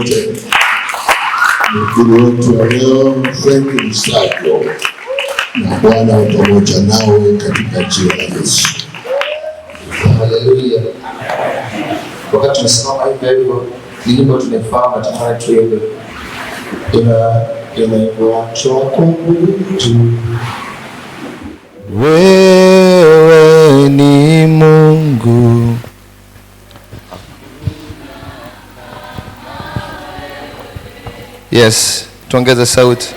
yote. Mhubiri wetu wa leo Frank Msako, na Bwana pamoja nawe katika jina la Yesu. Haleluya. Wakati tunasimama hivyo, nyimbo tunafahamu na tafadhali tuimbe. Inaitwa Tukufu. Wewe ni Mungu. Yes, tuongeze sauti.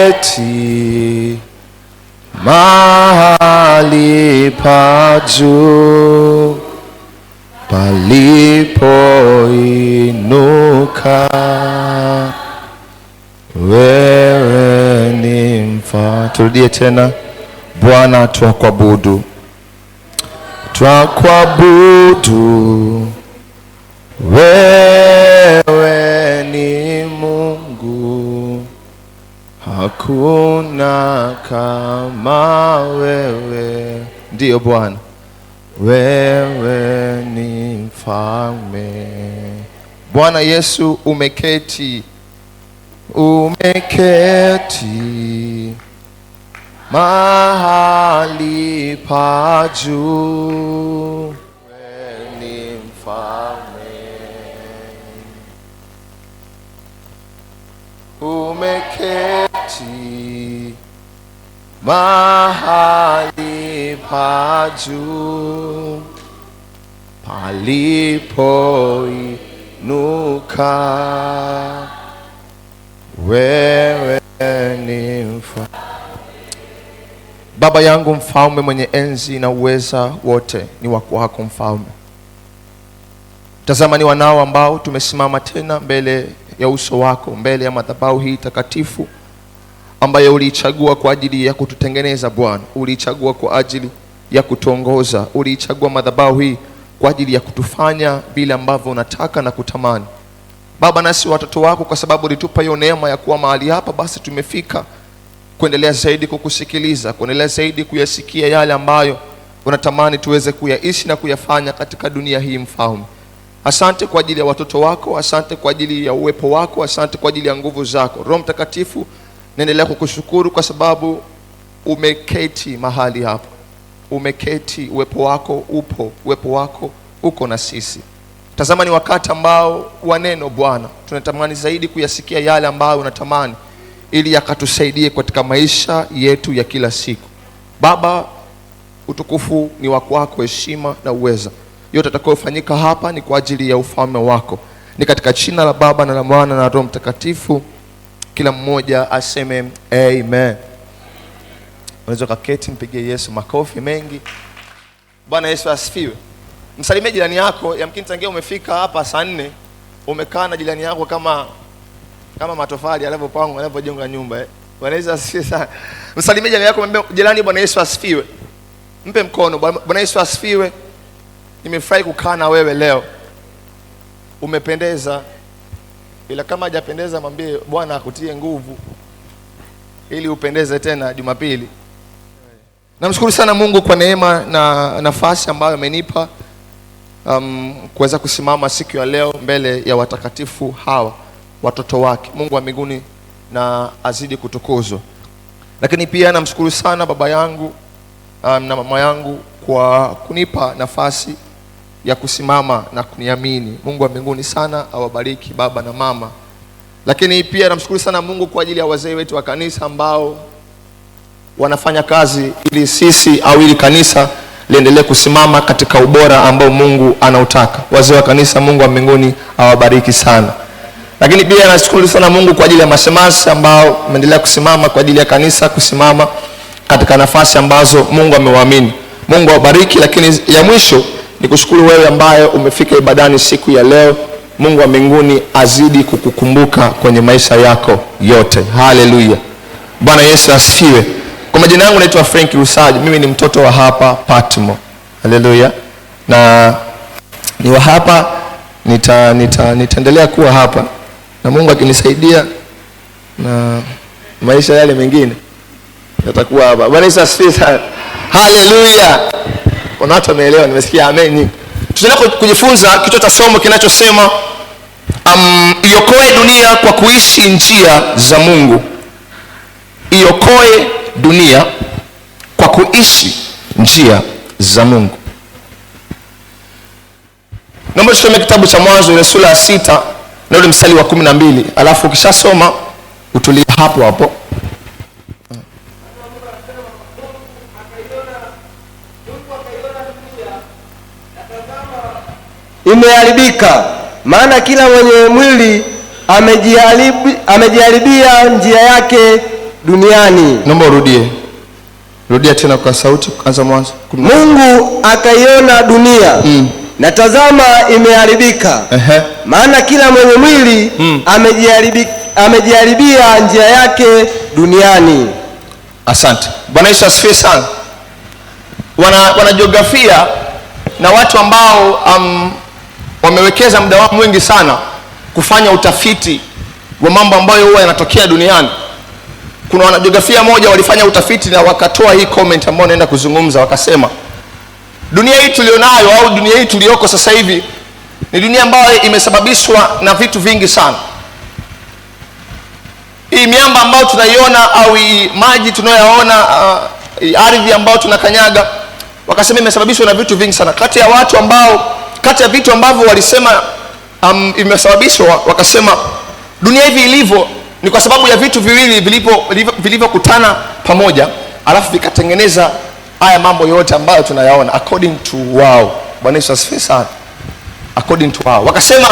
Umeketi mahali pa juu palipoinuka, wewe ni mfalme. Turudie tena. Bwana, twakuabudu, twakuabudu, wewe ni Mungu, hakuna kama wewe. Ndiyo Bwana, wewe ni mfalme. Bwana Yesu, umeketi mahali pa juu, wewe ni mfalme. Umeketi mahali pa juu palipoinuka, wewe ni mfalme. Baba yangu mfalme mwenye enzi na uweza wote ni wa kwako mfalme. Tazama ni wanao ambao tumesimama tena mbele ya uso wako, mbele ya madhabahu hii takatifu ambayo uliichagua kwa ajili ya kututengeneza Bwana. Uliichagua kwa ajili ya kutuongoza. Uliichagua madhabahu hii kwa ajili ya kutufanya vile ambavyo unataka na kutamani. Baba, nasi watoto wako, kwa sababu ulitupa hiyo neema ya kuwa mahali hapa, basi tumefika kuendelea zaidi kukusikiliza, kuendelea zaidi kuyasikia yale ambayo unatamani tuweze kuyaishi na kuyafanya katika dunia hii mfalme. Asante kwa ajili ya watoto wako, asante kwa ajili ya uwepo wako, asante kwa ajili ya nguvu zako. Roho Mtakatifu, naendelea kukushukuru kwa sababu umeketi mahali hapa. Umeketi, uwepo wako upo, uwepo wako uko na sisi. Tazama ni wakati ambao wa neno Bwana, tunatamani zaidi kuyasikia yale ambayo unatamani ili yakatusaidie katika maisha yetu ya kila siku. Baba, utukufu ni wa kwako, heshima na uweza yote atakayofanyika hapa ni kwa ajili ya ufalme wako. Ni katika jina la Baba na la Mwana na Roho Mtakatifu. Kila mmoja aseme amen. Unaweza kuketi, mpigie Yesu makofi mengi. Bwana Yesu asifiwe. Msalimie jirani yako. Yamkini tangia umefika hapa saa 4 umekaa na jirani yako kama matofali alivyopangwa, alivyojenga nyumba. Bwana Yesu asifiwe. Msalimie jirani yako, mwambie jirani, Bwana Yesu asifiwe. Mpe mkono. Bwana Yesu asifiwe. Nimefurahi kukaa na wewe leo. Umependeza. Ila kama hajapendeza mwambie Bwana akutie nguvu ili upendeze tena Jumapili. Namshukuru sana Mungu kwa neema na nafasi ambayo amenipa kuweza kusimama siku ya leo mbele ya watakatifu hawa, watoto wake. Mungu wa mbinguni na azidi kutukuzwa. Lakini pia namshukuru sana baba yangu na mama yangu kwa kunipa nafasi ya kusimama na kuniamini. Mungu wa mbinguni sana awabariki baba na mama. Lakini pia namshukuru sana Mungu kwa ajili ya wazee wetu wa kanisa ambao wanafanya kazi ili sisi au ili kanisa liendelee kusimama katika ubora ambao Mungu anautaka. Wazee wa kanisa, Mungu wa mbinguni awabariki sana. Lakini pia nashukuru sana Mungu kwa ajili ya mashemasi ambao wameendelea kusimama kwa ajili ya kanisa, kusimama katika nafasi ambazo Mungu amewaamini. Mungu awabariki. Lakini ya mwisho ni kushukuru wewe ambaye umefika ibadani siku ya leo. Mungu wa mbinguni azidi kukukumbuka kwenye maisha yako yote. Haleluya. Bwana Yesu asifiwe. Kwa majina yangu naitwa Frank Rusaji. Mimi ni mtoto wa hapa Patmo. Haleluya. Na ni wa hapa, nitaendelea kuwa hapa. Na Mungu akinisaidia na maisha yale mengine yatakuwa hapa. Bwana Yesu asifiwe sana. Haleluya. Kuna watu wameelewa, nimesikia amen. Tutaenda kujifunza kichwa cha somo kinachosema iokoe dunia kwa kuishi njia za Mungu. Iokoe dunia kwa kuishi njia za Mungu. Naomba tusome kitabu cha Mwanzo ile sura ya 6 na ule mstari wa 12, alafu ukishasoma utulie hapo hapo. Imeharibika, maana kila mwenye mwili amejiharibia njia yake duniani. Naomba rudia tena kwa sauti, anza mwanzo. Mungu akaiona dunia, na tazama imeharibika, maana kila mwenye mwili amejiharibia njia yake duniani. Asante. Bwana Yesu asifiwe sana. Wana jiografia na watu ambao wamewekeza muda wao mwingi sana kufanya utafiti wa mambo ambayo huwa yanatokea duniani. Kuna wanajiografia moja walifanya utafiti na wakatoa hii comment ambayo naenda kuzungumza, wakasema dunia hii tulionayo au dunia hii tulioko sasa hivi ni dunia ambayo imesababishwa na vitu vingi sana. Hii miamba ambayo tunaiona au hii maji tunayoyaona, ardhi ambayo tunakanyaga, wakasema imesababishwa na vitu vingi sana. Kati ya vitu ambavyo walisema imesababishwa, wakasema dunia hivi ilivyo ni kwa sababu ya vitu viwili vilivyokutana pamoja, alafu vikatengeneza haya mambo yote ambayo tunayaona according to wao. Bwana Yesu asifiwe sana. According to wao wakasema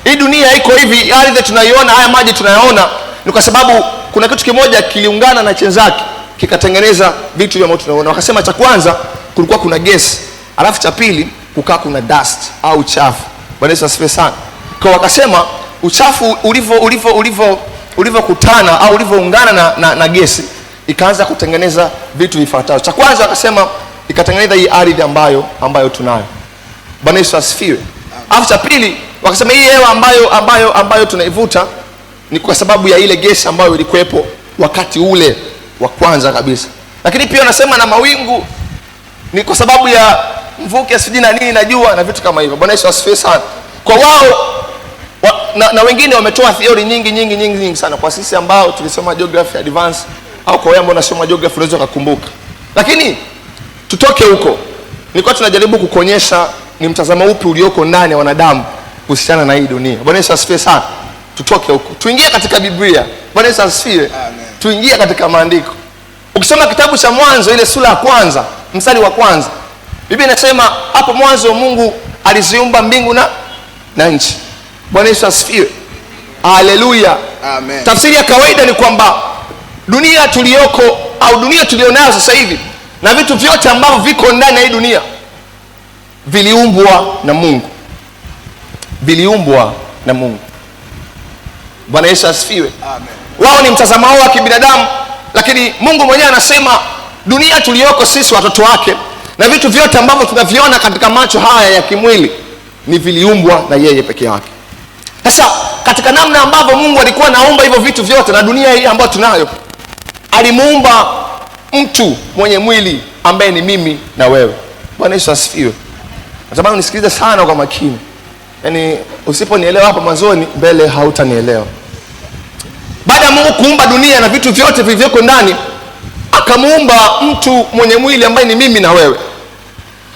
hii dunia iko hivi, ardhi tunaiona, haya maji tunayaona, ni kwa sababu kuna kitu kimoja kiliungana na chenzake kikatengeneza vitu ambavyo tunaona. Wakasema cha kwanza kulikuwa kuna gesi, alafu cha pili kukaa kuna dust au uchafu. Bwana Yesu asifiwe sana. Kwa wakasema uchafu ulivyokutana au ulivyoungana na gesi ikaanza kutengeneza vitu vifuatavyo. Cha kwanza wakasema ikatengeneza hii ardhi ambayo tunayo. Bwana Yesu asifiwe. Alafu cha pili wakasema hii hewa ambayo tunaivuta ni kwa sababu ya ile gesi ambayo ilikuwepo wakati ule wa kwanza kabisa. Lakini pia wanasema na mawingu ni kwa sababu ya mvuke sijui na nini na jua na vitu kama hivyo. Bwana Yesu asifiwe sana. Kwa wao na wengine wametoa theory nyingi sana. Kwa sisi ambao tulisoma geography advance au kwa wewe ambao unasoma geography unaweza kukumbuka. Lakini tutoke huko. Nilikuwa tunajaribu kukuonyesha ni mtazamo upi ulioko ndani ya wanadamu kuhusiana na hii dunia. Bwana Yesu asifiwe sana. Tutoke huko. Tuingie katika Biblia. Bwana Yesu asifiwe. Amen. Tuingie katika maandiko. Ukisoma kitabu cha Mwanzo ile sura ya 1, mstari wa 1. Biblia inasema hapo mwanzo Mungu aliziumba mbingu na nchi. Bwana Yesu asifiwe. Haleluya. Amen. Tafsiri ya kawaida ni kwamba dunia tuliyoko au dunia tulionayo sasa hivi na vitu vyote ambavyo viko ndani ya hii dunia viliumbwa na Mungu. Viliumbwa na Mungu. Bwana Yesu asifiwe. Amen. Wao ni mtazamo wao wa kibinadamu, lakini Mungu mwenyewe anasema dunia tuliyoko sisi watoto wake na vitu vyote ambavyo tunaviona katika macho haya ya kimwili ni viliumbwa na yeye peke yake. Sasa katika namna ambavyo Mungu alikuwa anaumba hivyo vitu vyote na dunia hii ambayo tunayo, alimuumba mtu mwenye mwili ambaye ni mimi na wewe. Bwana Yesu asifiwe. Natamani unisikilize sana kwa makini. Yaani usiponielewa hapa mwanzoni, mbele hautanielewa. Baada ya Mungu kuumba dunia na vitu vyote vilivyoko ndani, akamuumba mtu mwenye mwili ambaye ni mimi na wewe.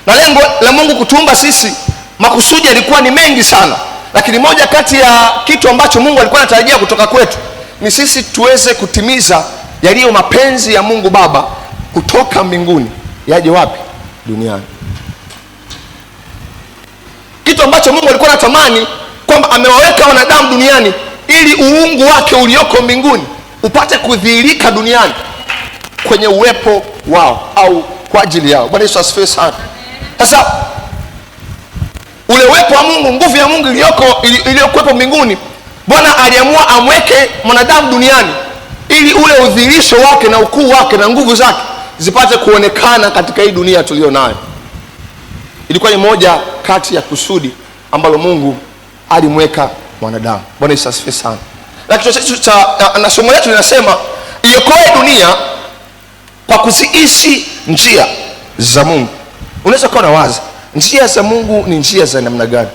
Na lengo la Mungu kutuumba sisi, makusudi yalikuwa ni mengi sana. Lakini moja kati ya kitu ambacho Mungu alikuwa anatarajia kutoka kwetu ni sisi tuweze kutimiza yaliyo mapenzi ya Mungu Baba kutoka mbinguni yaje wapi? Duniani. Kitu ambacho Mungu alikuwa anatamani kwamba amewaweka wanadamu duniani ili uungu wake ulioko mbinguni upate kudhihirika duniani kwenye uwepo wao au kwa ajili yao. Bwana Yesu asifiwe sana. Sasa ule uwepo wa Mungu, nguvu ya Mungu iliyokuwepo mbinguni, Bwana aliamua amweke mwanadamu duniani ili ule udhihirisho wake na ukuu wake na nguvu zake zipate kuonekana katika hii dunia tulio nayo. Ilikuwa ni moja kati ya kusudi ambalo Mungu alimweka mwanadamu. Bwana Yesu asifiwe sana. Na kichwa chetu na somo letu linasema iokoe dunia kwa kuziishi njia za Mungu. Unaweza kuwa unawaza njia za Mungu ni njia za namna gani?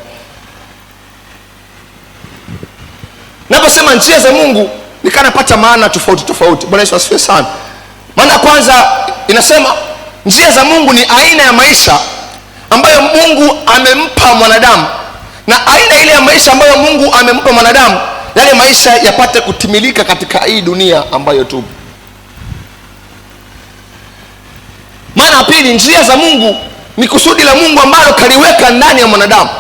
Naposema njia za Mungu nikanapata maana tofauti tofauti. Bwana Yesu asifiwe sana. Maana kwanza inasema njia za Mungu ni aina ya maisha ambayo Mungu amempa mwanadamu, na aina ile ya maisha ambayo Mungu amempa mwanadamu, yale maisha yapate kutimilika katika hii dunia ambayo tupo. Maana ya pili, njia za Mungu ni kusudi la Mungu ambalo kaliweka ndani ya mwanadamu,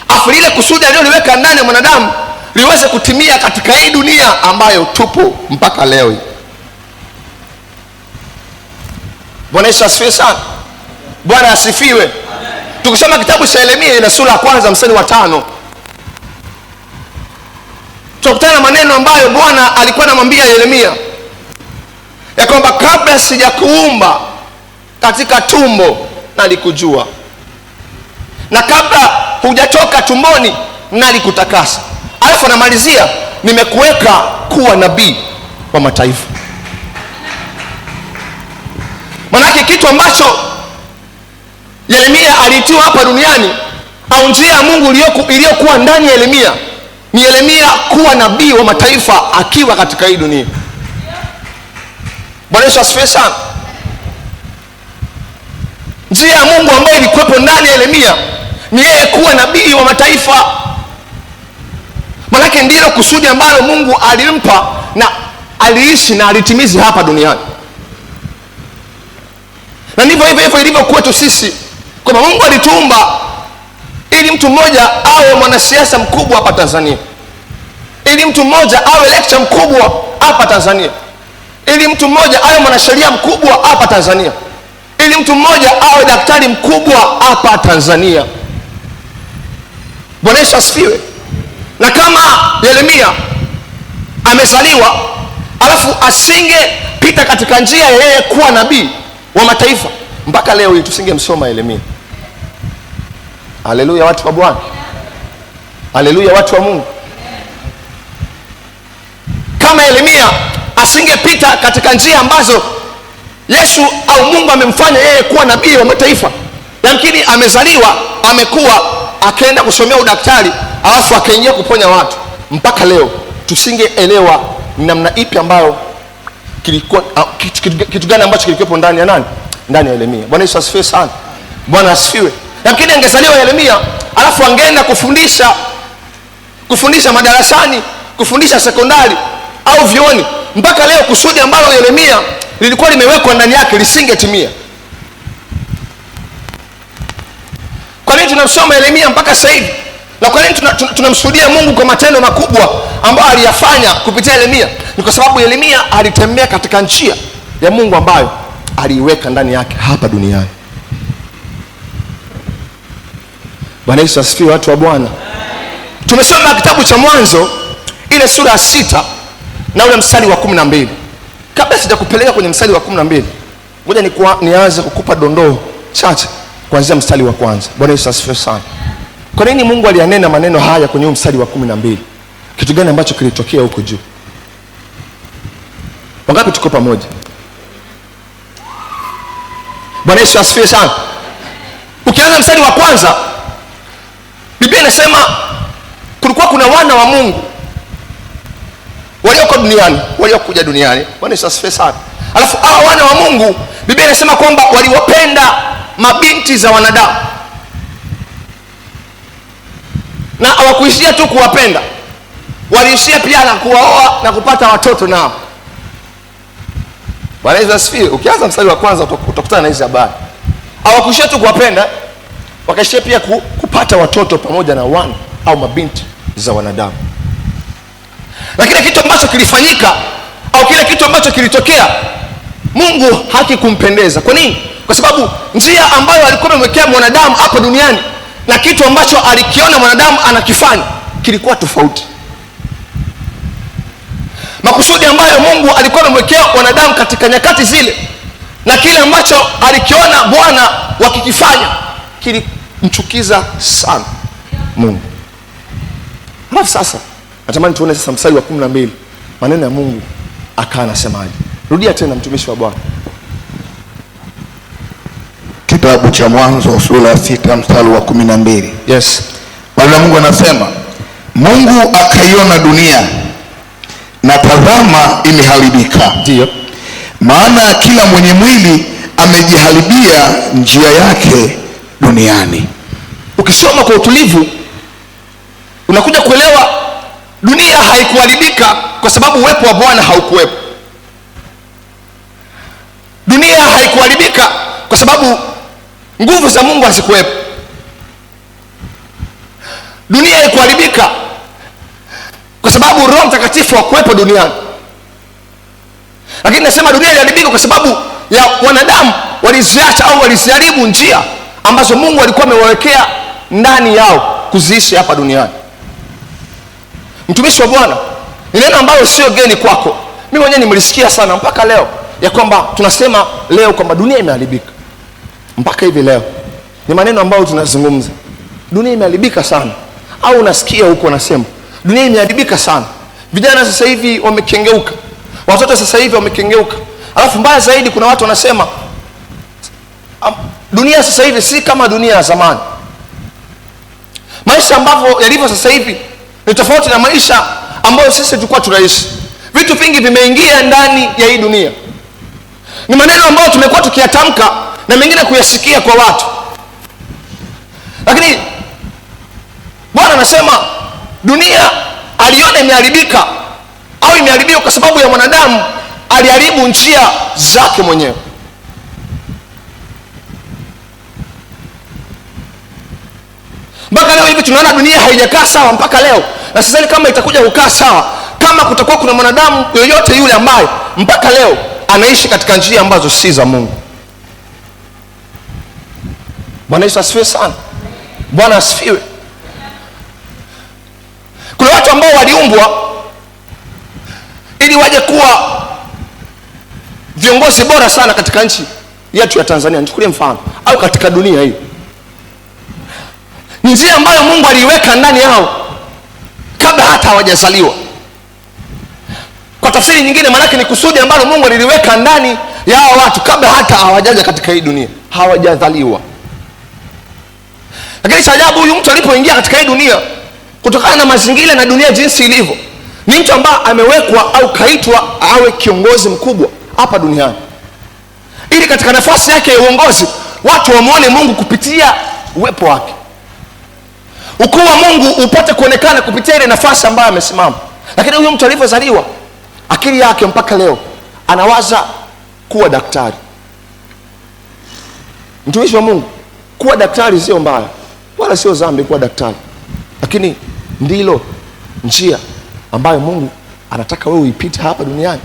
afu lile kusudi aliloliweka ndani ya mwanadamu liweze kutimia katika hii dunia ambayo tupo mpaka leo. Bwana Yesu asifiwe sana. Bwana asifiwe. Tukisoma kitabu cha Yeremia ile sura ya 1 mstari wa 5, tukutana na maneno ambayo Bwana alikuwa anamwambia Yeremia ya kwamba kabla sijakuumba katika tumbo nalikujua, na kabla hujatoka tumboni nalikutakasa. Alafu anamalizia, nimekuweka kuwa nabii wa mataifa. Manake kitu ambacho Yeremia alitiwa hapa duniani, au njia ya Mungu iliyokuwa ndani ya Yeremia, ni Yeremia kuwa nabii wa mataifa akiwa katika hii dunia. Bwana Yesu asifiwe sana. Njia ya Mungu ambayo ilikuwepo ndani ya Yeremia ni yeye kuwa nabii wa mataifa. Manake ndilo kusudi ambalo Mungu alimpa na aliishi na alitimizi hapa duniani. Na ndivyo hivyo ilivyo kwetu sisi, kwamba Mungu alituumba ili mtu mmoja awe mwanasiasa mkubwa hapa Tanzania, ili mtu mmoja awe lecturer mkubwa hapa Tanzania, ili mtu mmoja awe mwanasheria mkubwa hapa Tanzania, ili mtu mmoja awe daktari mkubwa hapa Tanzania. Bwana Yesu asifiwe. Na kama Yeremia amezaliwa alafu asingepita katika njia ya yeye kuwa nabii wa mataifa, mpaka leo hii tusingemsoma Yeremia. Haleluya watu wa Bwana. Haleluya watu wa Mungu. Kama Yeremia asingepita katika njia ambazo Yesu au Mungu amemfanya yeye kuwa nabii wa mataifa, yamkini amezaliwa, amekuwa, akaenda kusomea udaktari, alafu akaingia kuponya watu, mpaka leo tusingeelewa namna ipi ambayo kilikuwa kitu gani ambacho kilikuwepo ndani ya nani? Ndani ya Yeremia. Bwana Yesu asifiwe sana. Bwana asifiwe. Yamkini angezaliwa Yeremia alafu angeenda kufundisha madarasani, kufundisha sekondari au vioni, mpaka leo kusudi ambalo Yeremia lilikuwa limewekwa ndani yake lisingetimia. Kwa nini tunamsoma Yeremia mpaka sasa hivi? Na kwa nini tunamshuhudia Mungu kwa matendo makubwa ambayo aliyafanya kupitia Yeremia? Ni kwa sababu Yeremia alitembea katika njia ya Mungu ambayo aliiweka ndani yake hapa duniani. Bwana Yesu asifiwe watu wa Bwana. Tumesoma kitabu cha Mwanzo ile sura ya 6 na ule mstari wa 12. Kabla sijakupeleka kwenye mstari wa 12, ngoja nianze kukupa dondoo chache kuanzia mstari wa kwanza. Bwana Yesu asifiwe sana. Kwa nini Mungu alianena maneno haya kwenye mstari wa 12? Kitu gani ambacho kilitokea huko juu? Wangapi tuko pamoja? Bwana Yesu asifiwe sana. Ukianza mstari wa kwanza, Biblia inasema kulikuwa kuna wana wa Mungu waliokuja duniani. Bwana Yesu asifiwe sana. Alafu hao wana wa Mungu, Biblia inasema kwamba waliwapenda mabinti za wanadamu, na hawakuishia tu kuwapenda, waliishia pia na kuwaoa na kupata watoto nao. Bwana Yesu asifiwe. Ukianza mstari wa kwanza utakutana na hizi habari. Hawakuishia tu kuwapenda, wakaishia pia kupata watoto pamoja na wana au mabinti za wanadamu. Na kile kitu ambacho kilifanyika au kile kitu ambacho kilitokea, Mungu hakikumpendeza. Kwa nini? Kwa sababu njia ambayo alikuwa amemwekea mwanadamu hapa duniani na kitu ambacho alikiona mwanadamu anakifanya kilikuwa tofauti. Makusudi ambayo Mungu alikuwa amemwekea wanadamu katika nyakati zile na kile ambacho alikiona Bwana wakikifanya kilimchukiza sana Mungu. Alafu sasa natamani tuone sasa mstari wa 12, maneno ya Mungu akawa anasemaje. Rudia tena mtumishi wa Bwana. Kitabu cha Mwanzo sura ya 6 mstari wa 12. Yes. Bwana Mungu anasema, Mungu akaiona dunia na tazama imeharibika. Ndio. Maana kila mwenye mwili amejiharibia njia yake duniani. Ukisoma kwa utulivu unakuja kuelewa dunia haikuharibika kwa sababu uwepo wa Bwana haukuwepo. Dunia haikuharibika kwa sababu nguvu za Mungu hazikuwepo. Dunia haikuharibika kwa sababu Roho Mtakatifu hakuwepo duniani. Lakini nasema dunia iliharibika kwa sababu ya wanadamu waliziacha au waliziharibu njia ambazo Mungu alikuwa amewawekea ndani yao kuziishi hapa duniani. Mtumishi wa Bwana, ni neno ambalo sio geni kwako. Mimi mwenyewe nimelisikia sana mpaka leo, ya kwamba tunasema leo kwamba dunia imeharibika. Mpaka hivi leo ni maneno ambayo tunazungumza, dunia imeharibika sana. Au unasikia huko nasema dunia imeharibika sana. Vijana sasa hivi wamekengeuka, watoto sasa hivi wamekengeuka. Alafu mbaya zaidi, kuna watu wanasema dunia sasa hivi si kama dunia ya zamani. Maisha ambavyo yalivyo sasa hivi ni tofauti na maisha ambayo sisi tulikuwa tunaishi. Vitu vingi vimeingia ndani ya hii dunia. Ni maneno ambayo tumekuwa tukiyatamka na mengine kuyasikia kwa watu. Lakini Bwana anasema dunia aliona imeharibika au imeharibika kwa sababu ya mwanadamu aliharibu njia zake mwenyewe. Mpaka leo hivi tunaona dunia haijakaa sawa mpaka leo. Na sasa kama itakuja kukaa sawa, kama kutakuwa kuna mwanadamu yoyote yule ambaye mpaka leo anaishi katika njia ambazo si za Mungu. Bwana Yesu asifiwe sana. Bwana asifiwe. Kuna watu ambao waliumbwa ili waje kuwa viongozi bora sana katika nchi yetu ya Tanzania, nichukulie mfano, au katika dunia hii. Ni njia ambayo Mungu aliiweka ndani yao kabla hata hawajazaliwa. Kwa tafsiri nyingine, maana ni kusudi ambalo Mungu aliliweka ndani ya hao watu kabla hata hawajaja katika hii dunia, hawajazaliwa. Lakini cha ajabu, huyu mtu alipoingia katika hii dunia, kutokana na mazingira na dunia jinsi ilivyo, ni mtu ambaye amewekwa au kaitwa awe kiongozi mkubwa hapa duniani, ili katika nafasi yake ya uongozi watu wamuone Mungu kupitia uwepo wake. Ukuu wa Mungu upate kuonekana kupitia ile nafasi ambayo amesimama. Lakini huyu mtu alipozaliwa, akili yake mpaka leo anawaza kuwa daktari. Mtumishi wa Mungu, kuwa daktari sio mbaya wala sio dhambi kuwa daktari, lakini ndilo njia ambayo Mungu anataka wewe uipite hapa duniani.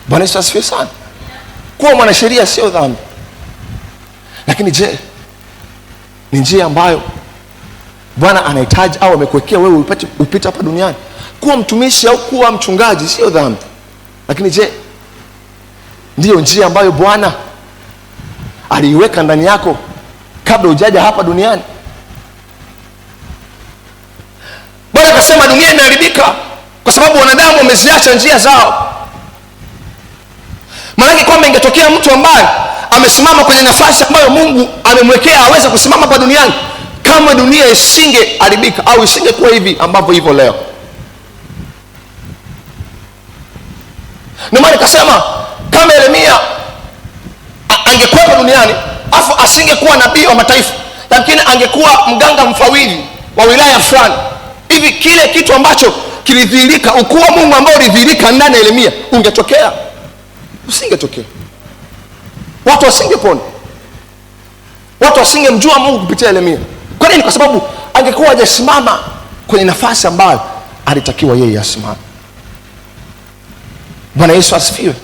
Bwana Yesu asifiwe sana. Kuwa mwanasheria sio dhambi, lakini je, ni njia ambayo Bwana anahitaji au amekuwekea wewe upite hapa duniani? Kuwa mtumishi au kuwa mchungaji sio dhambi, lakini je, ndiyo njia ambayo Bwana aliiweka ndani yako kabla hujaja hapa duniani? Bwana akasema dunia imeharibika kwa sababu wanadamu wameziacha njia zao. Maana kwamba ingetokea mtu ambaye amesimama kwenye nafasi ambayo Mungu amemwekea aweze kusimama hapa duniani, kama dunia isingeharibika au isingekuwa hivi ambavyo hivyo leo. Ndio maana nikasema kama Yeremia angekuwa duniani afu asingekuwa nabii wa mataifa, lakini angekuwa mganga mfawidhi wa wilaya fulani hivi, kile kitu ambacho kilidhihirika, ukuu wa Mungu ambao ulidhihirika ndani ya Yeremia ungetokea? Usingetokea. Watu wasingepona, watu wasingemjua Mungu kupitia Yeremia. Kwa nini? Kwa sababu angekuwa hajasimama kwenye nafasi ambayo alitakiwa yeye asimame. Bwana Yesu asifiwe.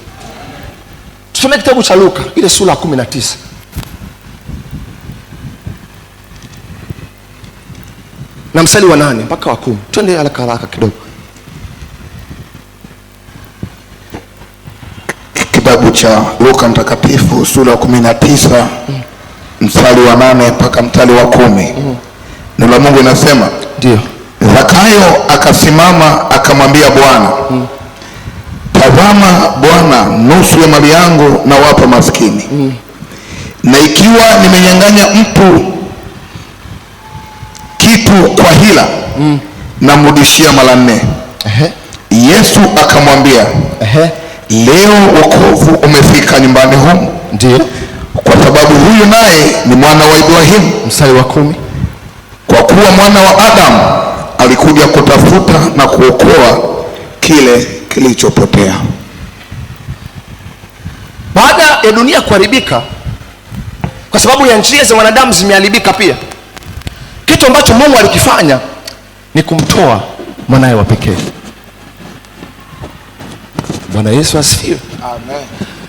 Tusome kitabu cha Luka ile sura ya 19. Na mstari wa 8 mpaka wa 10. Twende haraka haraka kidogo. Kitabu cha Luka mtakatifu sura ya 19 mstari wa 8 mpaka mstari wa 10. Neno la Mungu linasema, ndio, Zakayo akasimama akamwambia Bwana, tazama Bwana, nusu ya mali yangu na wapa maskini. Na ikiwa nimenyang'anya mtu kitu kwa hila, namrudishia mara 4. Yesu akamwambia, leo wokovu umefika nyumbani humu, Ndiyo. kwa sababu huyu naye ni mwana wa Ibrahimu. Mstari wa 10. Kwa kuwa mwana wa Adamu alikuja kutafuta na kuokoa kile kilichopotea. Baada ya dunia kuharibika kwa sababu ya njia za wanadamu zimeharibika pia, kitu ambacho Mungu alikifanya ni kumtoa mwanae wa pekee. Bwana Yesu asifiwe. Amen.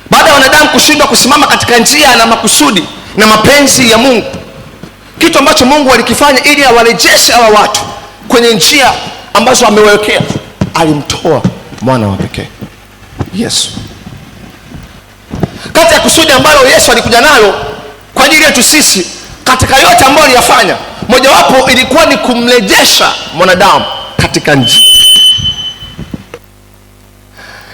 Baada ya wanadamu kushindwa kusimama katika njia na makusudi na mapenzi ya Mungu, kitu ambacho Mungu alikifanya ili awarejeshe hawa watu kwenye njia ambazo amewekea, alimtoa mwana wa pekee Yesu. Kati ya kusudi ambalo Yesu alikuja nalo kwa ajili yetu sisi, katika yote ambayo aliyafanya, mojawapo ilikuwa ni kumrejesha mwanadamu katika njia.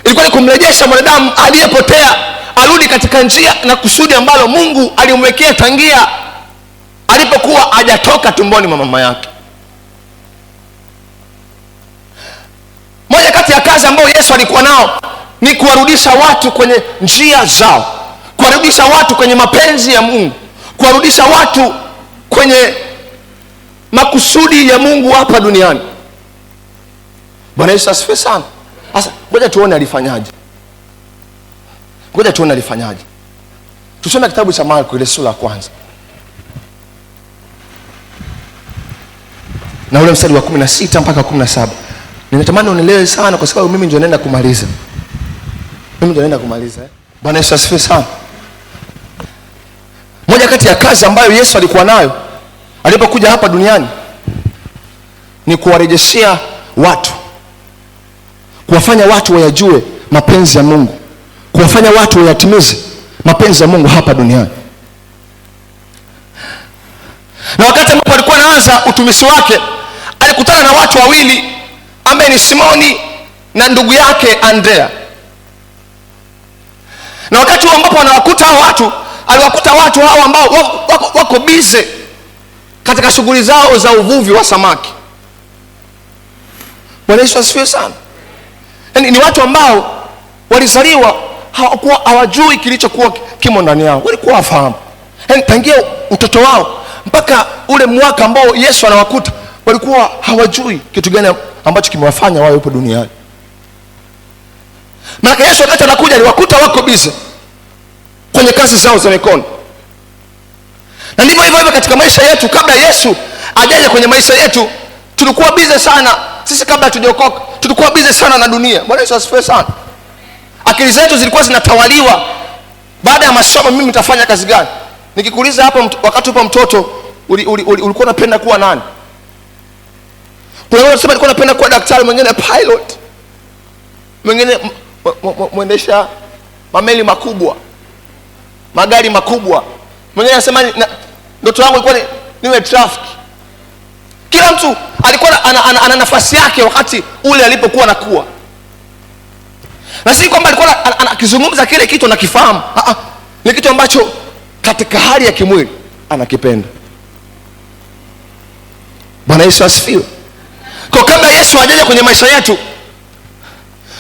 Ilikuwa ni kumrejesha mwanadamu aliyepotea arudi katika njia na kusudi ambalo Mungu alimwekea tangia alipokuwa hajatoka tumboni mwa mama yake. Moja kati ya kazi ambayo Yesu alikuwa nao ni kuwarudisha watu kwenye njia zao, kuwarudisha watu kwenye mapenzi ya Mungu, kuwarudisha watu kwenye makusudi ya Mungu hapa duniani. Bwana Yesu asifiwe sana. Sasa ngoja tuone alifanyaje. Tusome kitabu cha Marko ile sura ya 1 na ule mstari wa 16 mpaka 17. Ninatamani unielewe sana kwa sababu mimi ndio naenda kumaliza. Bwana Yesu asifiwe sana. Moja kati ya kazi ambayo Yesu alikuwa nayo alipokuja hapa duniani ni kuwarejeshea watu, kuwafanya watu wayajue mapenzi ya Mungu, kuwafanya watu wayatimize mapenzi ya Mungu hapa duniani. Na wakati ambapo alikuwa anaanza utumishi wake, alikutana na watu wawili ambaye ni Simoni na ndugu yake Andrea. Na wakati huo ambapo anawakuta hao watu, aliwakuta watu hao ambao wako busy katika shughuli zao za uvuvi wa samaki. Bwana Yesu asifiwe sana. Yaani ni watu ambao walizaliwa hawakuwa hawajui kilichokuwa kimo ndani yao. Walikuwa wafahamu. Yaani tangia utoto wao mpaka ule mwaka ambao Yesu anawakuta, walikuwa hawajui kitu gani ambacho kimewafanya wao hapo duniani. Maana Yesu wakati anakuja aliwakuta wako busy kwenye kazi zao za mikono. Na ndivyo hivyo katika maisha yetu. Kabla Yesu ajaje kwenye maisha yetu, tulikuwa busy sana. Sisi kabla hatujaokoka tulikuwa busy sana na dunia. Bwana Yesu asifiwe sana. Akili zetu zilikuwa zinatawaliwa. Baada ya masomo mimi nitafanya kazi gani? Nikikuuliza hapo wakati upo mtoto ulikuwa unapenda kuwa nani? Kuna watu wanasema alikuwa anapenda kuwa daktari, mwingine pilot, mwingine mwendesha mameli makubwa, magari makubwa, mwingine anasema ndoto yangu ilikuwa niwe traffic. Kila mtu alikuwa ana nafasi yake wakati ule alipokuwa anakuwa. Na si kwamba alikuwa anakizungumza kile kitu anakifahamu. Ni kitu ambacho katika hali ya kimwili anakipenda. Bwana Yesu asifiwe. Kwa kabla Yesu hajaja kwenye maisha yetu,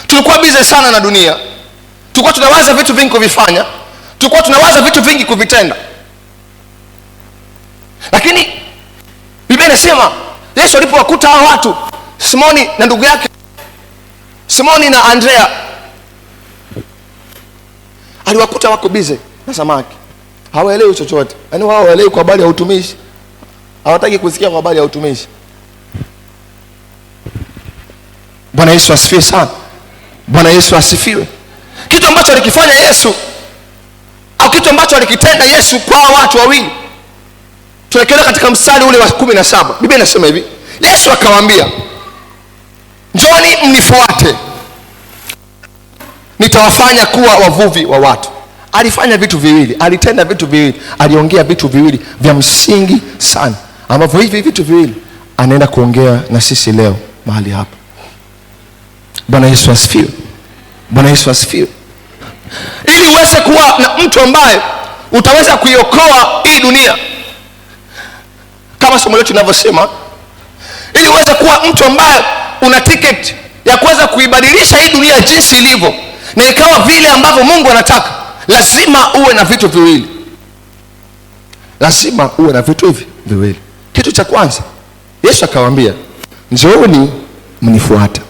tulikuwa busy sana na dunia. Tulikuwa tunawaza vitu vingi kuvifanya, tulikuwa tunawaza vitu vingi kuvitenda. Lakini Biblia inasema Yesu alipowakuta hao watu, Simoni na ndugu yake, Simoni na Andrea, aliwakuta wako busy na samaki. Hawaelewi chochote. Yaani wao hawaelewi kwa habari ya utumishi. Hawataki kusikia kwa habari ya utumishi. Bwana Yesu asifiwe sana. Bwana Yesu asifiwe. Kitu ambacho alikifanya Yesu, au kitu ambacho alikitenda Yesu kwa watu wawili, tunakiona katika mstari ule wa 17. Biblia inasema hivi, Yesu akawaambia, njoni mnifuate, nitawafanya kuwa wavuvi wa watu. Alifanya vitu viwili, alitenda vitu viwili, aliongea vitu viwili vya msingi sana, ambavyo hivi vitu viwili anaenda kuongea na sisi leo mahali hapa. Bwana Yesu asifiwe. Bwana Yesu asifiwe. Ili uweze kuwa na mtu ambaye utaweza kuiokoa hii dunia, kama somo letu linavyosema, ili uweze kuwa mtu ambaye una ticket ya kuweza kuibadilisha hii dunia jinsi ilivyo na ikawa vile ambavyo Mungu anataka, lazima uwe na vitu viwili. Lazima uwe na vitu hivi viwili. Kitu cha kwanza, Yesu akawaambia, njooni mnifuate.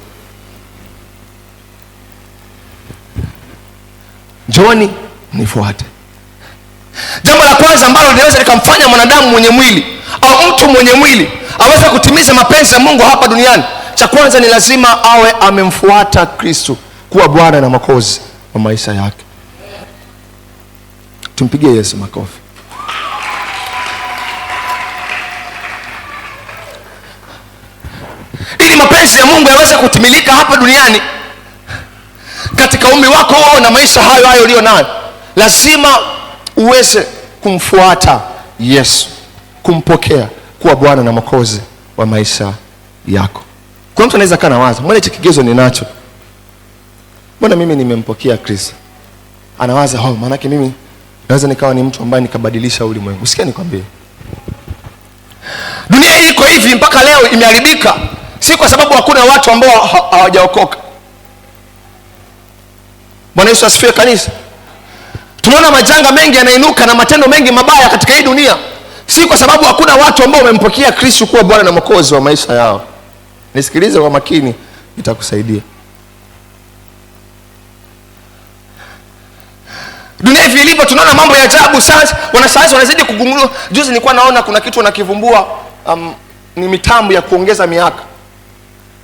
Njooni mnifuate. Jambo la kwanza ambalo linaweza likamfanya mwanadamu mwenye mwili au mtu mwenye mwili aweze kutimiza mapenzi ya Mungu hapa duniani, cha kwanza ni lazima awe amemfuata Kristo kuwa Bwana na Mwokozi wa maisha yake. Tumpigie Yesu makofi. Ili mapenzi ya Mungu yaweze kutimilika hapa duniani katika umri wako wao na maisha hayo hayo ulio nayo, lazima uweze kumfuata Yesu, kumpokea kuwa Bwana na Mwokozi wa maisha yako. Kwa mtu anaweza kana waza, mbona hicho kigezo ninacho? Mbona mimi nimempokea Kristo? Anawaza, maana yake mimi naweza nikawa ni mtu ambaye nikabadilisha ulimwengu. Sikia nikwambie, dunia hii iko hivi mpaka leo imeharibika, si kwa sababu hakuna watu ambao hawajaokoka. Bwana Yesu asifiwe kanisa. Tunaona majanga mengi yanainuka na matendo mengi mabaya katika hii dunia, si kwa sababu hakuna watu ambao wamempokea Kristo kuwa Bwana na Mwokozi wa maisha yao. Nisikilize kwa makini, nitakusaidia. Dunia hivi ilivyo, tunaona mambo ya ajabu sana. Wanasayansi wanazidi kugundua. Juzi nilikuwa naona kuna kitu wanakivumbua, ni mitambo ya kuongeza miaka.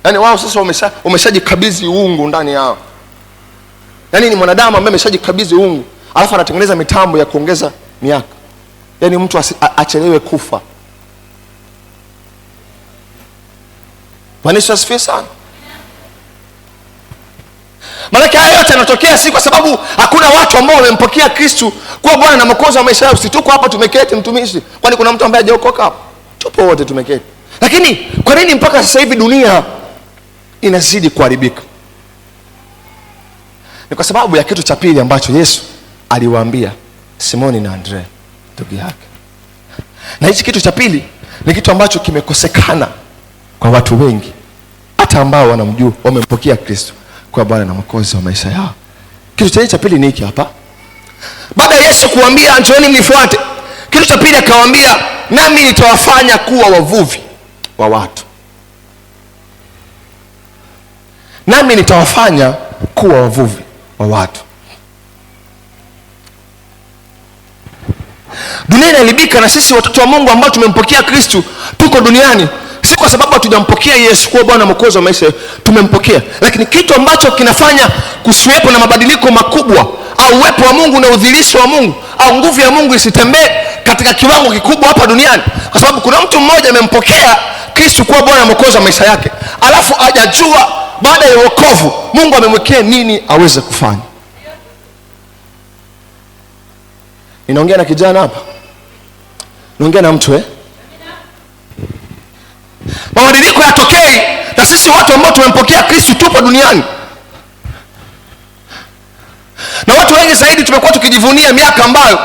Yaani wao sasa wameshajikabidhi uungu ndani yao. Yaani ni mwanadamu ambaye ameshajikabidhi uungu, alafu anatengeneza mitambo ya kuongeza miaka. Yaani mtu achelewe kufa. Bwana Yesu asifiwe sana. Maana haya yote yanatokea si kwa sababu hakuna watu ambao wamempokea Kristo kuwa Bwana na Mwokozi wa maisha yao. Si tuko hapa tumeketi mtumishi? Kwani kuna mtu ambaye hajaokoka hapa? Tupo wote tumeketi. Lakini kwa nini mpaka sasa hivi dunia inazidi kuharibika? Ni kwa sababu ya kitu cha pili ambacho Yesu aliwaambia Simoni na Andrea ndugu yake. Na hichi kitu cha pili ni kitu ambacho kimekosekana kwa watu wengi, hata ambao wanamjua, wamempokea Kristo kwa Bwana na Mwokozi wa maisha yao. Kitu cha pili ni hiki hapa. Baada ya Yesu kuambia njooni mnifuate, kitu cha pili akawaambia, nami nitawafanya kuwa wavuvi wa watu. Nami nitawafanya kuwa wavuvi wa watu. Dunia inaharibika, na sisi watoto wa Mungu ambao tumempokea Kristo tuko duniani, si kwa sababu hatujampokea Yesu kuwa Bwana na Mwokozi wa maisha. Tumempokea, lakini kitu ambacho kinafanya kusiwepo na mabadiliko makubwa au uwepo wa Mungu na udhihirisho wa Mungu au nguvu ya Mungu isitembee katika kiwango kikubwa hapa duniani, kwa sababu kuna mtu mmoja amempokea Kristo kuwa Bwana na Mwokozi wa maisha yake, alafu hajajua baada ya wokovu Mungu amemwekea nini aweze kufanya. Ninaongea na kijana hapa, naongea na mtu Mabadiliko yatokei na sisi watu ambao tumempokea Kristo tupo duniani. Na watu wengi zaidi tumekuwa tukijivunia miaka ambayo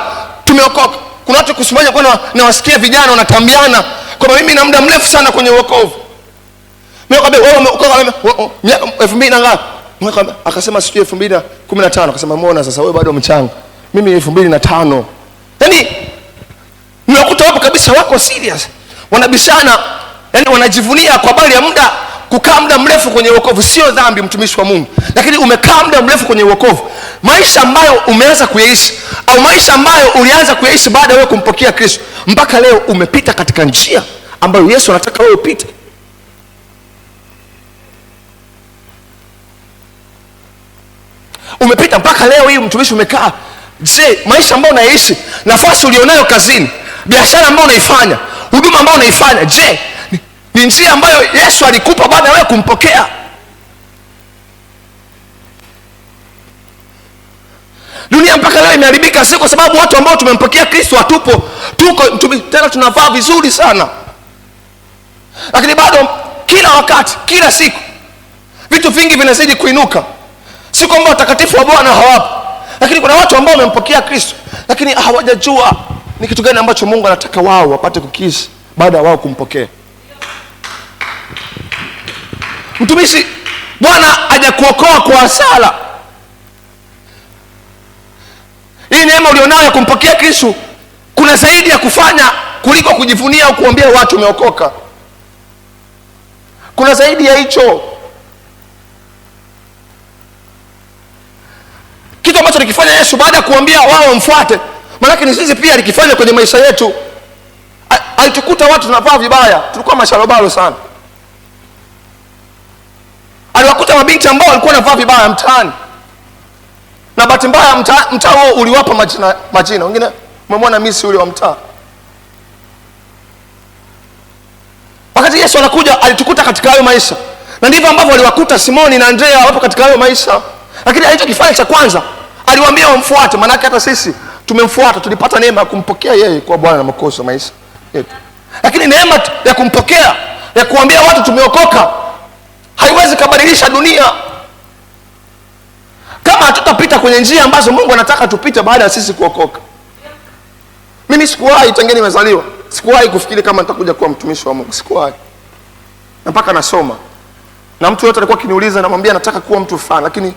tumeokoka. Kuna watu kusimama kwa nawasikia vijana wanatambiana kwamba mimi na muda mrefu sana kwenye wokovu. Mimi akaambia wewe umeokoka miaka 2000 na ngapi? Akasema sijui 2015. Akasema muona sasa wewe bado mchanga. Mimi 2005. Yaani nimekuta wapo kabisa wako serious. Wanabishana, yaani wanajivunia kwa habari ya muda. Kukaa muda mrefu kwenye wokovu sio dhambi, mtumishi wa Mungu. Lakini umekaa muda mrefu kwenye wokovu, maisha ambayo umeanza kuyaishi au maisha ambayo ulianza kuyaishi baada ya wewe kumpokea Kristo, mpaka leo umepita katika njia ambayo Yesu anataka wewe upite. Umepita mpaka leo hii mtumishi umekaa. Je, maisha ambayo unaishi, nafasi ulionayo kazini, biashara ambayo unaifanya, huduma ambayo unaifanya, je, ni njia ambayo Yesu alikupa baada ya wewe kumpokea? Dunia mpaka leo imeharibika, si kwa sababu watu ambao tumempokea Kristo hatupo. Tena tunavaa vizuri sana, lakini bado kila wakati, kila siku vitu vingi vinazidi kuinuka. Si kwamba watakatifu wa Bwana hawapo, lakini kuna watu ambao wamempokea Kristo lakini hawajajua ni kitu gani ambacho Mungu anataka wao wapate kukiishi baada ya wao kumpokea. Mtumishi, Bwana hajakuokoa kwa hasara. Hii neema ulionayo ya kumpokea Kristo, kuna zaidi ya kufanya kuliko kujivunia au kuambia watu umeokoka. Kuna zaidi ya hicho. Kitu ambacho alikifanya Yesu baada ya kuambia wao wamfuate, maana ni sisi pia alikifanya kwenye maisha yetu. Alitukuta watu tunavaa vibaya, tulikuwa masharobalo sana. Aliwakuta mabinti ambao walikuwa wanavaa vibaya mtaani, na bahati mbaya mtaa huo uliwapa majina. Wengine umemwona Misi ule wa mtaa. Wakati Yesu anakuja alitukuta katika hayo maisha, na ndivyo ambavyo aliwakuta Simoni na Andrea wapo katika hayo maisha. Lakini alichokifanya cha kwanza, aliwaambia wamfuate. Maana hata sisi tumemfuata, tulipata neema ya kumpokea yeye kwa Bwana na Mwokozi wa maisha yetu. Lakini neema ya kumpokea, ya kuambia watu tumeokoka, haiwezi kubadilisha dunia kama hatutapita kwenye njia ambazo Mungu anataka tupite baada ya sisi kuokoka. Mimi sikuwahi tangu nimezaliwa, sikuwahi kufikiri kama nitakuja kuwa mtumishi wa Mungu. Sikuwahi. Na mpaka nasoma, na mtu yote alikuwa akiniuliza, namwambia nataka kuwa mtu fulani, lakini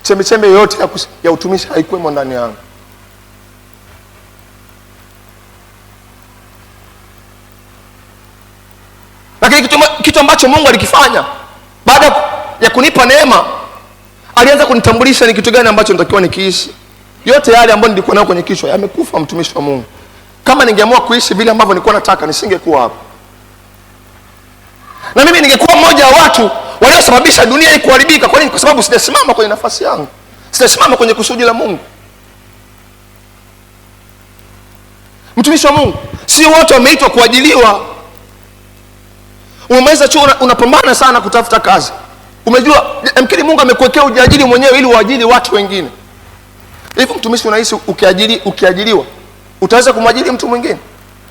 chembe yote ya utumishi haikuwemo ndani yangu. Lakini kitu ambacho Mungu alikifanya baada ya kunipa neema, alianza kunitambulisha ni kitu gani ambacho natakiwa nikiishi. Yote yale ambayo nilikuwa nayo kwenye kichwa yamekufa, mtumishi wa Mungu. Kama ningeamua kuishi vile ambavyo nilikuwa nataka, nisingekuwa hapo. Na mimi ningekuwa mmoja wa watu waliosababisha dunia hii kuharibika. Kwa nini? Kwa sababu sijasimama kwenye nafasi yangu, sijasimama kwenye kusudi la Mungu. Mtumishi wa Mungu, si wote wameitwa kuajiliwa. Umemaliza chuo, unapambana sana kutafuta kazi. Umejua mkini Mungu amekuwekea ujiajiri mwenyewe ili uajiri watu wengine. Hivi mtumishi, unahisi ukiajiriwa utaweza kumwajiri mtu mwingine?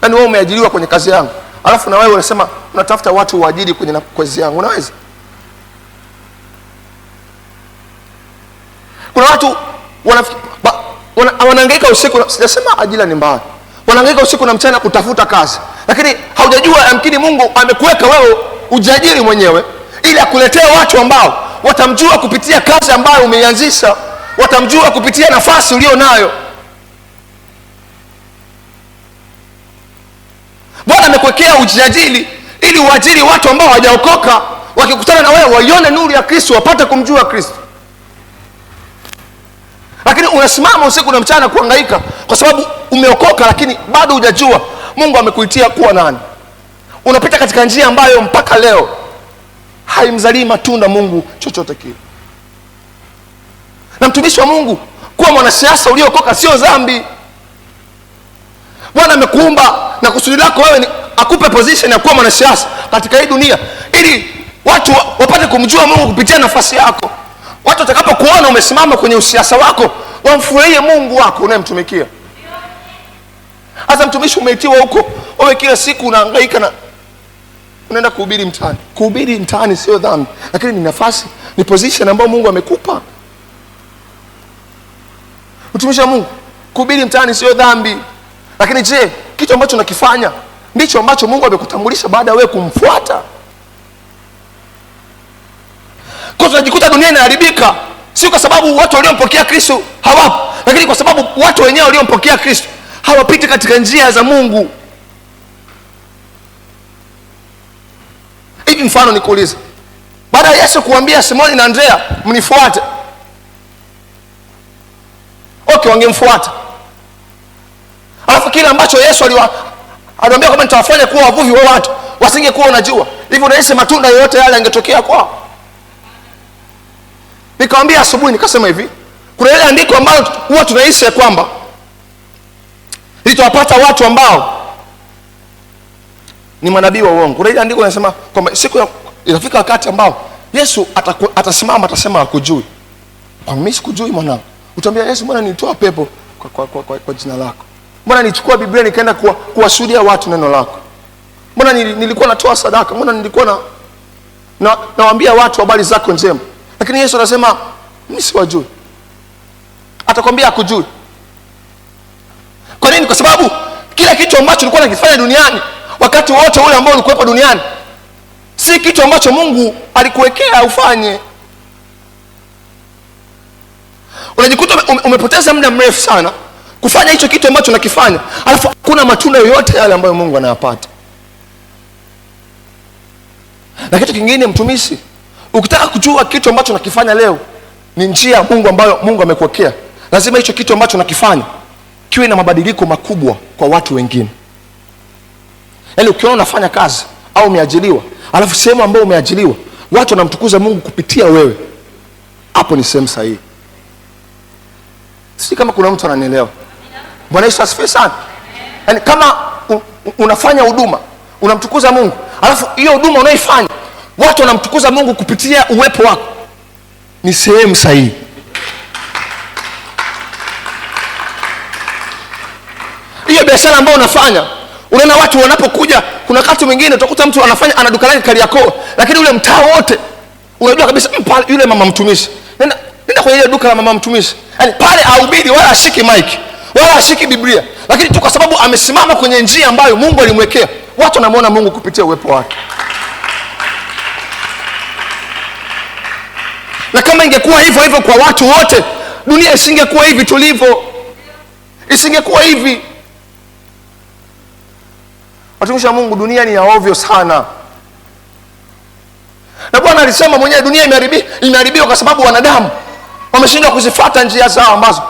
Yaani wewe umeajiriwa kwenye kazi yangu, alafu na wewe unasema unatafuta watu uajiri kwenye kazi yangu, unaweza? Kuna watu wanahangaika usiku, sijasema ajira ni mbaya. Wanahangaika usiku na mchana kutafuta kazi, lakini haujajua yamkini Mungu amekuweka wewe ujiajiri mwenyewe ili akuletee watu ambao watamjua kupitia kazi ambayo umeianzisha, watamjua kupitia nafasi ulio nayo. Bwana amekuwekea ujiajiri ili uajiri watu ambao hawajaokoka, wakikutana na wewe waione nuru ya Kristo, wapate kumjua Kristo. Lakini unasimama usiku na mchana kuhangaika kwa sababu umeokoka, lakini bado hujajua Mungu amekuitia kuwa nani. Unapita katika njia ambayo mpaka leo haimzalii matunda Mungu chochote kile. Na mtumishi wa Mungu, kuwa mwanasiasa uliokoka sio dhambi. Bwana amekuumba na kusudi lako wewe ni akupe position ya kuwa mwanasiasa katika hii dunia, ili watu wapate kumjua Mungu kupitia nafasi yako. Watu watakapokuona umesimama kwenye usiasa wako, wamfurahie Mungu wako unayemtumikia. Hasa mtumishi, umeitiwa huko, wewe kila siku unahangaika na unaenda kuhubiri mtaani. Kuhubiri mtaani sio dhambi, lakini ni nafasi, ni position ambayo Mungu amekupa. Mtumishi wa Mungu, kuhubiri mtaani sio dhambi, lakini je, kitu ambacho unakifanya ndicho ambacho Mungu amekutambulisha baada ya wewe kumfuata? Kwa tunajikuta dunia inaharibika, si kwa sababu watu waliompokea Kristo hawapo, lakini kwa sababu watu wenyewe waliompokea Kristo hawapiti katika njia za Mungu. Hivi mfano nikuulize, baada ya Yesu kuambia Simoni na Andrea mnifuate, okay, wangemfuata. Alafu kile ambacho Yesu aliwaambia kwamba nitawafanya kuwa wavuvi wa watu, wasingekuwa unajua. Hivyo unahisi matunda yote yale yangetokea kwao? Nikamwambia asubuhi, nikasema hivi, kuna ile andiko ambalo huwa tunahisi kwamba litawapata watu ambao ni manabii wa uongo. Kuna ile andiko linasema kwamba siku itafika wakati ambao Yesu atasimama atasema hakujui. Kwa mimi sikujui mwanangu. Utaambia Yesu, mbona nilitoa pepo kwa jina lako? Mbona nilichukua Biblia nikaenda kuwashuhudia watu neno lako? Mbona nilikuwa natoa sadaka? Mbona nilikuwa nawaambia watu habari zako njema? Lakini Yesu anasema Mimi siwajui. Atakwambia hakujui. Kwa nini? Kwa sababu kila kitu ambacho ulikuwa unakifanya duniani wakati wote ule ambao ulikuwepo duniani si kitu ambacho Mungu alikuwekea ufanye. Unajikuta umepoteza muda mrefu sana kufanya hicho kitu ambacho unakifanya, alafu hakuna matunda yoyote yale ambayo Mungu anayapata. Na kitu kingine, mtumishi, ukitaka kujua kitu ambacho unakifanya leo ni njia ya Mungu ambayo Mungu amekuwekea, lazima hicho kitu ambacho unakifanya kiwe na mabadiliko makubwa kwa watu wengine. Yaani ukiona unafanya kazi au umeajiriwa, alafu sehemu ambayo umeajiriwa watu wanamtukuza Mungu kupitia wewe, hapo ni sehemu sahihi. Si kama kuna mtu ananielewa? Bwana Yesu asifiwe sana. Yaani kama unafanya huduma unamtukuza Mungu, alafu hiyo huduma unaifanya watu wanamtukuza Mungu kupitia uwepo wako, ni sehemu sahihi. Hiyo biashara ambayo unafanya, unaona watu wanapokuja, kuna wakati mwingine utakuta mtu ana duka lake Kariakoo, lakini ule mtaa wote unajua kabisa yule mama mtumishi. Nenda kwenye ile duka la mama mtumishi. Yaani pale ahubiri wala ashiki mic, wala ashiki Biblia, lakini tu kwa sababu amesimama kwenye njia ambayo Mungu alimwekea, watu wanamuona Mungu kupitia uwepo wake. Na kama ingekuwa hivyo hivyo kwa watu wote, dunia isingekuwa hivi tulivyo. Isingekuwa hivi. Watumishi wa Mungu, dunia ni ya ovyo sana. Na Bwana alisema mwenyewe dunia imeharibiwa kwa sababu wanadamu wameshindwa kuzifuata njia zao ambazo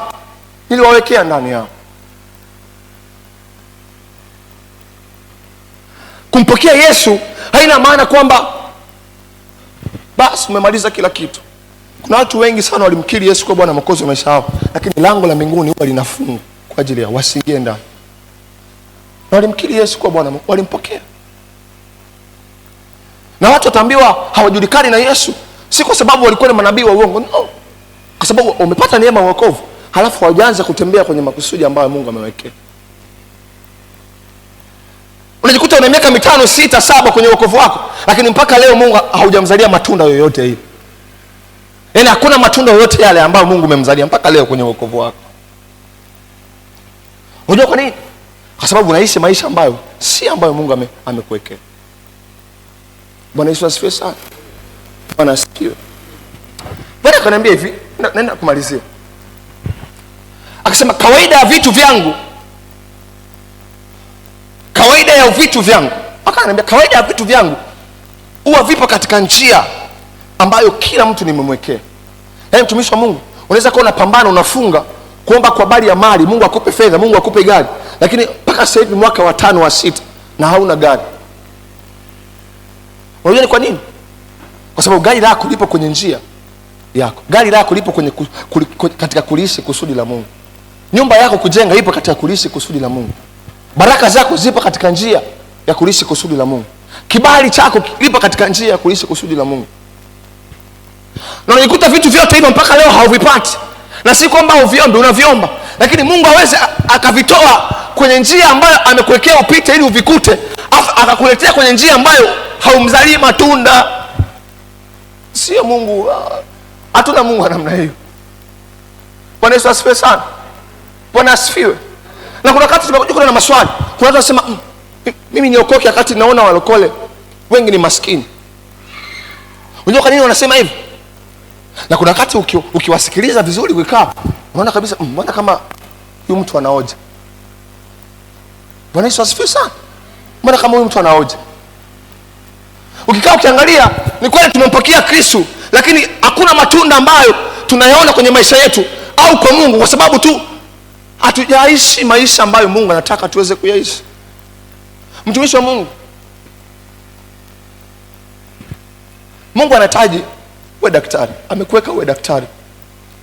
niliwawekea ndani yao. Kumpokea Yesu haina maana kwamba basi umemaliza kila kitu. Kuna watu wengi sana walimkiri Yesu kwa Bwana Mwokozi wa maisha yao, lakini lango la mbinguni huwa linafungwa kwa ajili ya wasiingie ndani. Na walimkiri Yesu kwa Bwana, walimpokea. Na watu wataambiwa hawajulikani na Yesu, si kwa sababu walikuwa ni manabii wa uongo, no. Kwa sababu wamepata neema ya wokovu, halafu hawajaanza kutembea kwenye makusudi ambayo Mungu amewekea. Unajikuta una miaka 5, 6, 7 kwenye wokovu wako, lakini mpaka leo Mungu haujamzalia matunda yoyote hiyo. Yaani hakuna matunda yoyote yale ambayo Mungu amemzalia mpaka leo kwenye wokovu wako. Unajua kwa nini? Kwa sababu unaishi maisha ambayo si ambayo Mungu amekuwekea. Bwana Yesu asifiwe sana. Bwana asifiwe. Bwana akaniambia hivi, naenda kumalizia. Akasema kawaida ya vitu vyangu. Kawaida ya vitu vyangu. Akaniambia kawaida ya vitu vyangu huwa vipo katika njia ambayo kila mtu nimemwekea. Yaani mtumishi wa Mungu, unaweza kuwa unapambana, unafunga kuomba kwa habari ya mali, Mungu akupe fedha, Mungu akupe gari, lakini mpaka sasa hivi mwaka wa 5 wa 6 na hauna gari. Unajua ni kwa nini? Kwa sababu gari lako lipo kwenye njia yako. Gari lako lipo kwenye katika kuliishi kusudi la Mungu. Nyumba yako kujenga ipo katika kuliishi kusudi la Mungu. Baraka zako zipo katika njia ya kuliishi kusudi la Mungu. Kibali chako lipo katika njia ya kuliishi kusudi la Mungu. Na unajikuta vitu vyote hivyo mpaka leo hauvipati. Na si kwamba uviombe, unaviomba, lakini Mungu aweze akavitoa kwenye njia ambayo amekuwekea upite ili uvikute, akakuletea kwenye njia ambayo haumzalii matunda. Sio Mungu. Hatuna Mungu wa namna hiyo. Bwana Yesu asifiwe sana. Bwana asifiwe. Na kuna wakati tumekuja na maswali. Kuna watu wanasema mimi niokoke wakati naona walokole wengi ni maskini. Unajua kwa nini wanasema hivi? Na kuna wakati ukiwasikiliza vizuri ukikaa, unaona kabisa mbona kama huyu mtu anaoja. Bwana Yesu asifiwe sana. Mbona kama huyu mtu anaoja. Ukikaa ukiangalia, ni kweli tumempokea Kristo, lakini hakuna matunda ambayo tunayaona kwenye maisha yetu au kwa Mungu, kwa sababu tu hatujaishi maisha ambayo Mungu anataka tuweze kuyaishi. Mtumishi wa Mungu, Mungu anahitaji uwe daktari, amekuweka uwe daktari,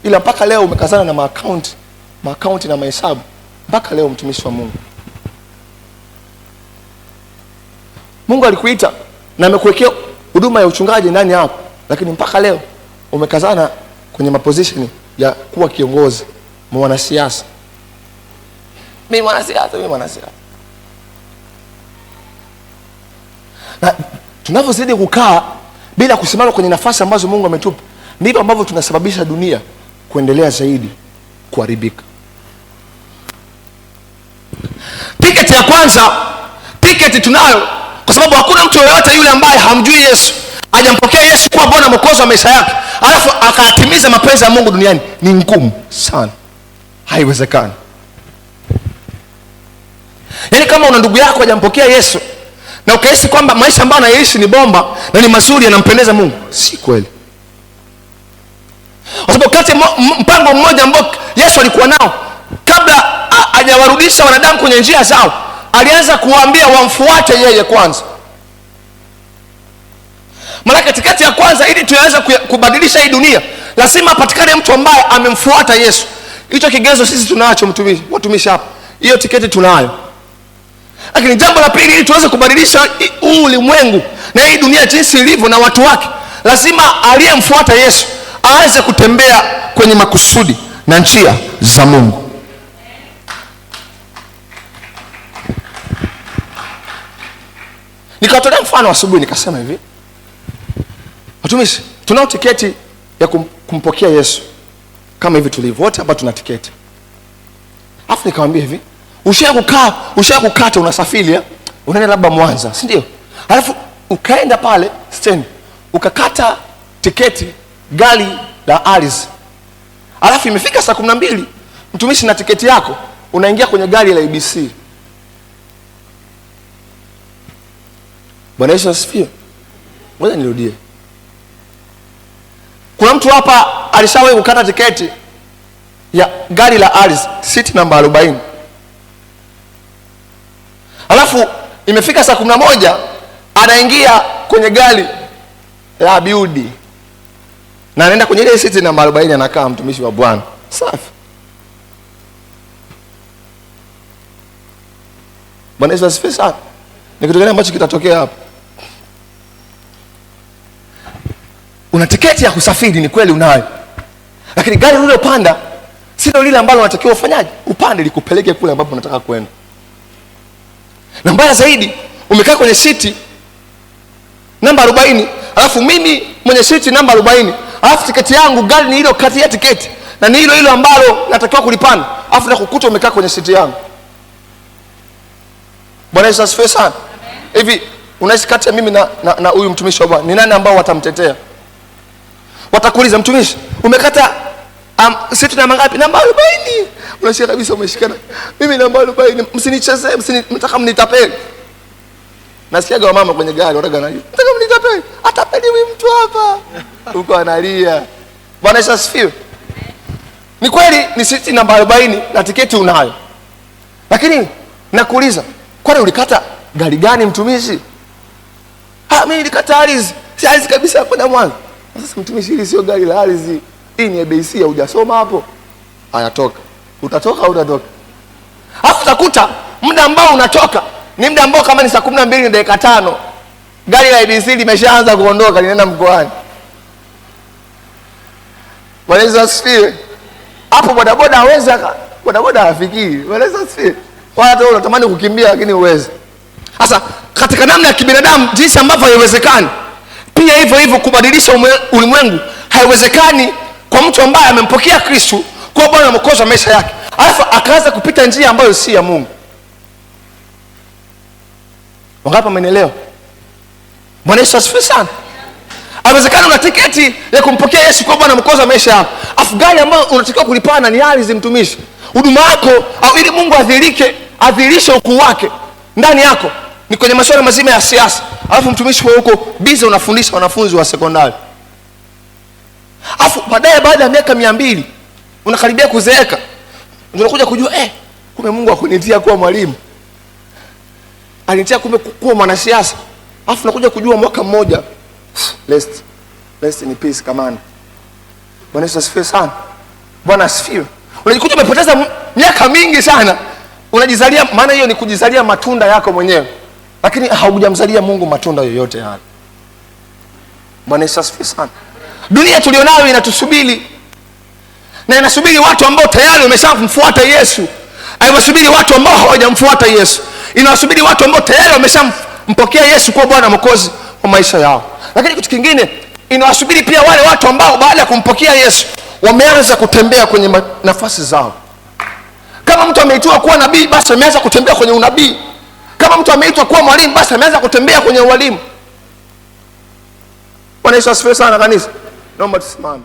ila mpaka leo umekazana na maakaunti na mahesabu mpaka leo. Mtumishi wa Mungu, Mungu alikuita na amekuwekea huduma ya uchungaji ndani hapo, lakini mpaka leo umekazana kwenye maposition ya kuwa kiongozi, mwanasiasa. Mimi mwanasiasa. Na tunavyozidi kukaa bila kusimama kwenye nafasi ambazo Mungu ametupa, ndivyo ambavyo tunasababisha dunia kuendelea zaidi kuharibika. Tiketi ya kwanza, tiketi tunayo kwa sababu hakuna mtu yeyote yule ambaye hamjui Yesu, hajampokea Yesu kuwa Bwana Mwokozi wa maisha yake, alafu akatimiza mapenzi ya Mungu duniani. Ni ngumu sana, haiwezekani. Yaani kama una ndugu yako hajampokea Yesu na ukahisi kwamba maisha ambayo anaishi ni bomba na ni mazuri yanampendeza Mungu, si kweli. Kwa sababu kati mpango mmoja ambao Yesu alikuwa nao kabla hajawarudisha wanadamu kwenye njia zao, alianza kuwaambia wamfuate yeye kwanza. Maana tiketi ya kwanza, ili tuweze kubadilisha hii dunia, lazima apatikane mtu ambaye amemfuata Yesu. Hicho kigezo sisi tunacho, watumishi hapa, hiyo tiketi tunayo. Lakini jambo la pili, ili tuweze kubadilisha huu ulimwengu na hii dunia jinsi ilivyo na watu wake, lazima aliyemfuata Yesu aanze kutembea kwenye makusudi na njia za Mungu. Nikatolea mfano asubuhi, nikasema hivi, watumishi, tunao tiketi ya kumpokea Yesu kama hivi tulivyo wote hapa, tuna tiketi. Alafu nikamwambia hivi, ushakukata unasafiri, unaenda labda Mwanza, si ndio? Alafu ukaenda pale stand, ukakata tiketi gari la ardhi. Alafu imefika saa 12, mtumishi, na tiketi yako, unaingia kwenye gari la ABC. Bwana Yesu asifiwe. Ngoja nirudie. Kuna mtu hapa alishawahi kukata tiketi ya gari la ardhi siti namba 40. Alafu imefika saa 11, anaingia kwenye gari la biudi na anaenda kwenye ile siti namba 40, anakaa mtumishi wa Bwana. Safi. Bwana Yesu asifiwe sana. Ni kitu gani ambacho kitatokea hapa? Una tiketi ya kusafiri, ni kweli unayo, lakini gari ulilopanda sio lile ambalo unatakiwa ufanyaje, upande likupeleke kule ambapo unataka kwenda. Na mbaya zaidi, umekaa kwenye siti namba 40, alafu mimi mwenye siti namba 40, alafu tiketi yangu gari ni hilo kati ya tiketi na ni hilo ambalo natakiwa kulipanda, alafu nakukuta umekaa kwenye siti yangu. Bwana Yesu asifiwe sana. Hivi unaishi kati ya mimi na huyu mtumishi wa Bwana, ni nani ambao watamtetea? Watakuuliza, mtumishi, umekata siti namba ngapi? Namba 40. Unashika kabisa, umeshikana, mimi namba 40, msinichezee, mnataka mnitapeli. Nasikiaga wa mama kwenye gari wanaga analia, nataka mnitapeli, atapeli mtu hapa huko analia. Bwana Yesu asifiwe. Ni kweli ni siti namba 40 na tiketi unayo, lakini nakuuliza, kwani ulikata gari gani mtumishi? Mimi nilikata ardhi, si ardhi kabisa kwenda Mwanza. Sasa mtumishi, hili sio gari la ardhi, hii ni ABC, hujasoma hapo. Haya, toka. Utatoka au utatoka? Hapo utakuta muda ambao unatoka ni muda ambao kama ni saa 12 na dakika 5, gari la ABC limeshaanza kuondoka, linaenda mkoani. Bwana Yesu asifiwe. Hapo bodaboda hawezi, bodaboda hafikii. Bwana Yesu asifiwe. Watu wanatamani kukimbia lakini huwezi. Sasa katika namna ya kibinadamu jinsi ambavyo haiwezekani, pia hivyo kubadilisha ulimwengu haiwezekani kwa mtu ambaye amempokea Kristo kwa Bwana Mwokozi wa maisha yake, alafu akaanza kupita njia ambayo si ya Mungu. Wangapi wamenielewa? Bwana Yesu asifiwe sana. Haiwezekani una tiketi ya kumpokea Yesu kwa Bwana Mwokozi wa maisha yako, afu gari ambayo unatakiwa kulipana ni ardhi, mtumishi. Huduma yako au ili Mungu adhihirishe ukuu wake ndani yako ni kwenye masuala mazima ya siasa, alafu mtumishi wa huko busy unafundisha wanafunzi wa sekondari. Alafu baadaye baada ya miaka 200 unakaribia kuzeeka, unakuja kujua kumbe Mungu hakunitia kuwa mwalimu, alinitia kumbe kuwa mwanasiasa. Alafu unakuja kujua mwaka mmoja, rest in peace kamani. Bwana Yesu asifiwe sana. Bwana asifiwe. Unajikuta umepoteza miaka mingi sana, unajizalia, maana hiyo ni kujizalia matunda yako mwenyewe, lakini haujamzalia Mungu matunda yoyote haya. Bwana Yesu asifiwe sana. Dunia tulionayo inatusubiri, na inasubiri watu ambao tayari wameshamfuata Yesu. Haiwasubiri watu ambao hawajamfuata Yesu, inawasubiri watu ambao tayari wameshampokea Yesu kwa Bwana Mwokozi wa maisha yao. Lakini kitu kingine, inawasubiri pia wale watu ambao baada ya kumpokea Yesu wameanza kutembea kwenye nafasi zao. Kama mtu ameitwa kuwa nabii, basi ameanza kutembea kwenye unabii. Kama mtu ameitwa kuwa mwalimu, basi ameanza kutembea kwenye ualimu. Bwana Yesu asifiwe sana kanisa. Naomba tusimame.